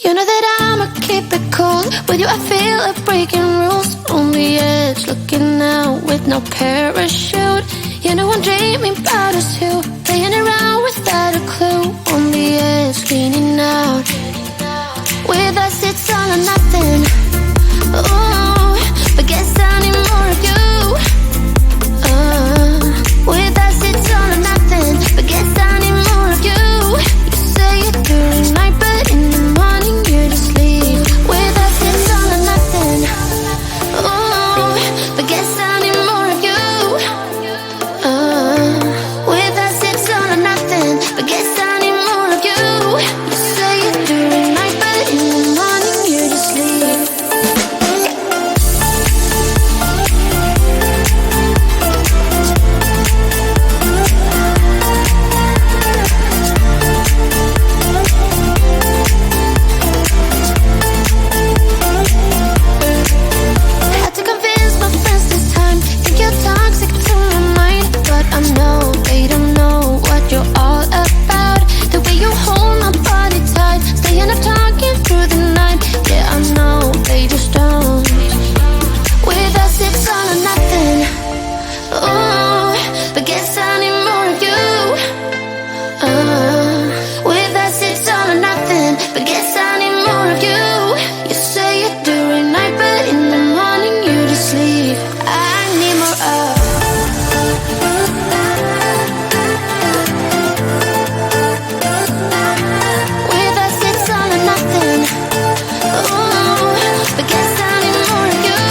You know that I'ma keep it cool. With you I feel like breaking rules. On the edge, looking out with no parachute. You know I'm dreaming about us two, playing around without a clue. On the edge, leaning out. With us it's all or nothing. Ooh, but guess I need more of you. With us it's all or nothing, but guess I need more of you. You say it during night, but in the morning you just leave. With us it's all or nothing. Ooh, but guess I need more of you. With us it's all or nothing, but guess I need more of you. You say it during night, but in the morning you just leave. Had to convince my friends this time. Think you're toxic to my mind, but I know they don't know what you're all about. The way you hold my body tight, staying up talking through the night. Yeah, I know they just don't. With us it's all or nothing. Ooh, but guess I need more of you. With us it's all or nothing, but guess I need more of you. You say it during night, but in the morning you just leave. I need more of. With us it's all or nothing. Ooh, but guess I need more of you.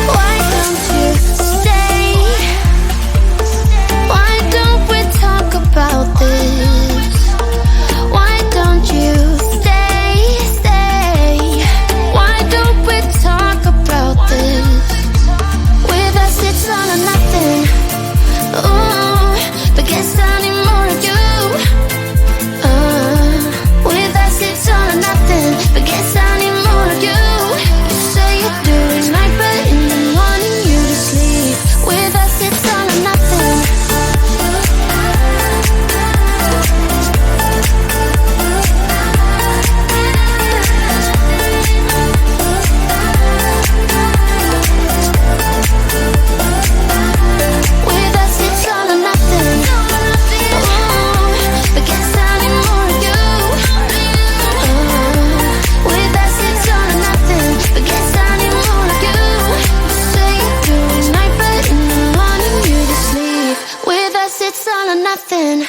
Why don't you stay? Why don't we talk about this? Why don't you stay? Why don't we talk about this? With us it's all or nothing. Ooh, but guess I need more of you. With us it's all or nothing, but guess I need more of you. You say it during night, but in the morning you just leave. With us it's all or nothing. With us it's all or nothing. Ooh, but guess I need more of you. With us it's all or nothing, but guess I need more of you. You say it during night, but in the morning you just leave. With us it's all or nothing.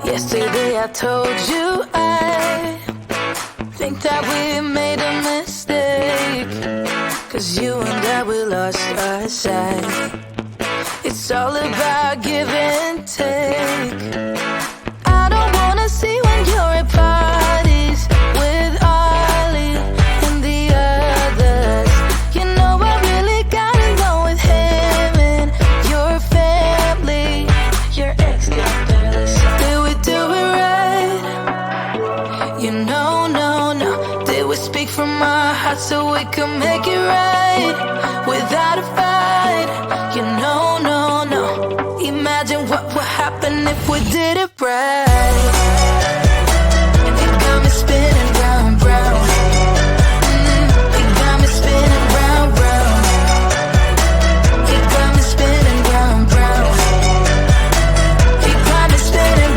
Yesterday I told you I think that we made a mistake, 'cause you and I, we lost our sight. It's all about give and take. I don't wanna see when you're at parties with Ollie and the others. You know I really got along with him and your family. Your ex got jealous. Did we do it right? You know, no. Did we speak from our hearts so we could make it right without a fight? You know, no. Imagine what would happen if we did it right. It got me spinning round. It got me spinning round. It got me spinning round. It got me spinning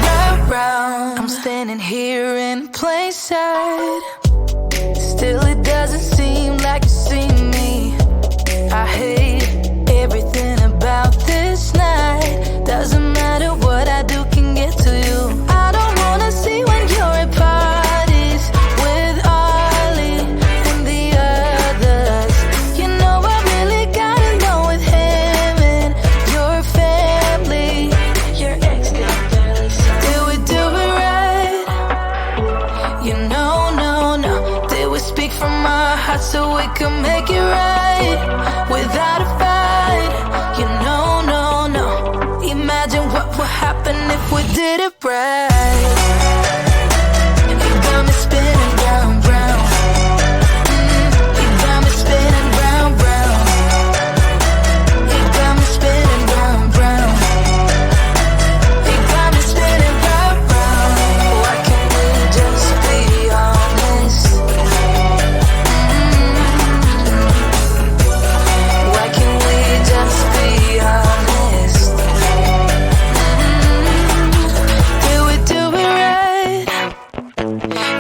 round. I'm standing here in plain sight. Still it doesn't seem like you see me. I hate everything about this night. Doesn't matter what I do can get to you. I don't wanna see when you're at parties with Ollie and the others. You know I really got along with him and your family. Your ex got jealous. Did we do it right? You know, no. Did we speak from our hearts so we could make it right without a fight? You know, no. Imagine what would happen if we did it right. It got me spinning round. It got me spinning round. It got me spinning round. It got me spinning round. Why can't we just be honest? Why can't we just be honest?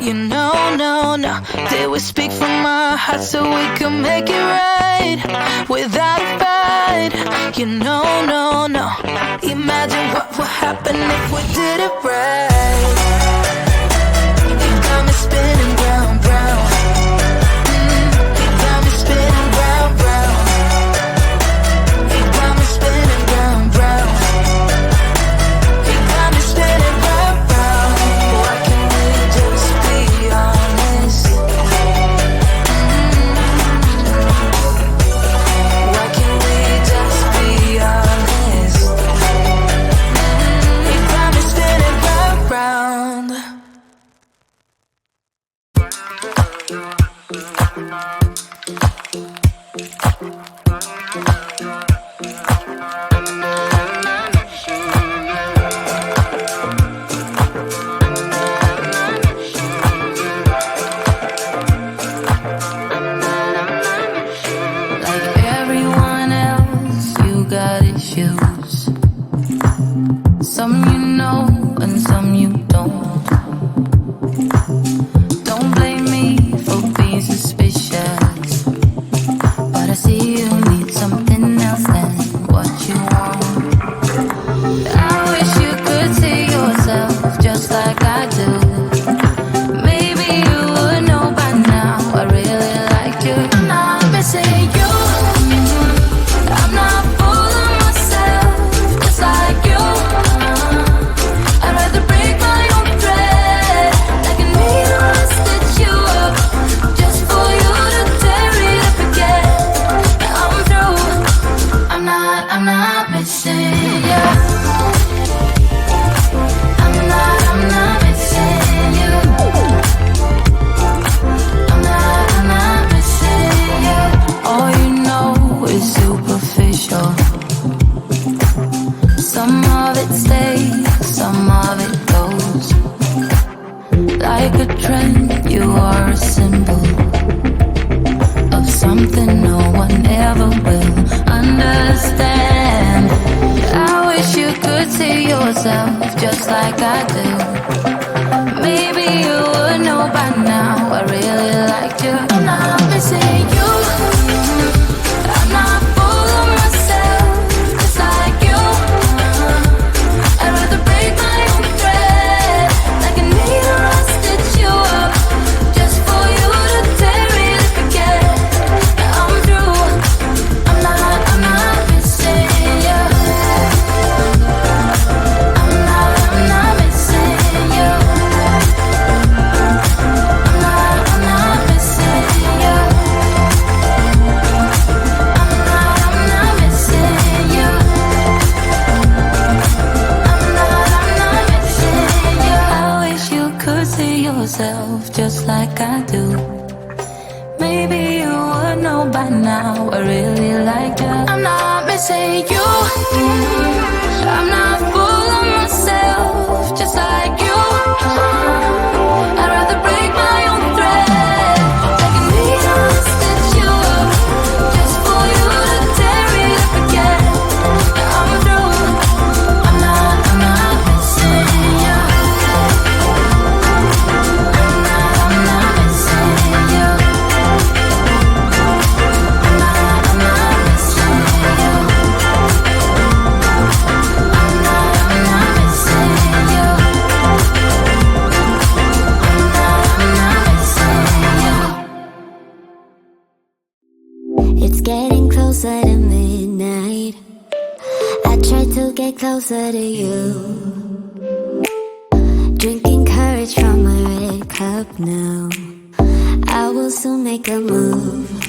You know, no. Did we speak from our hearts so we could make it right without a fight? You know, no. Imagine what would happen if we did it right. It got me spinning round. It got me spinning round. It got me spinning round. It got me spinning round. Why can't we just be honest? Why can't we just be honest? It got me spinning are a symbol of something no one ever will understand. I wish you could see yourself just like I do. Maybe you would know by now I really liked you. I'm not missing you. I'm not full of myself, just like you. I'd rather break my own thread, like a needle I stitch you up, just for you to tear it up again. I'm through. I'm not missing you. I'm not missing you. I'm not missing you. I'm not missing you. I'm not missing you. I wish you could see yourself just like I do. Maybe you would know by now I really like you. I'm not missing you. I'm not full of myself, just like you. I'd rather break my own thread, like a needle to stitch you up, just for you to tear it up again. I'm through. I'm not missing you. I'm not missing you. I'm not missing you. I'm not missing you. It's getting closer to midnight. I try to get closer to you. Drinking courage from my red cup now. I will soon make a move.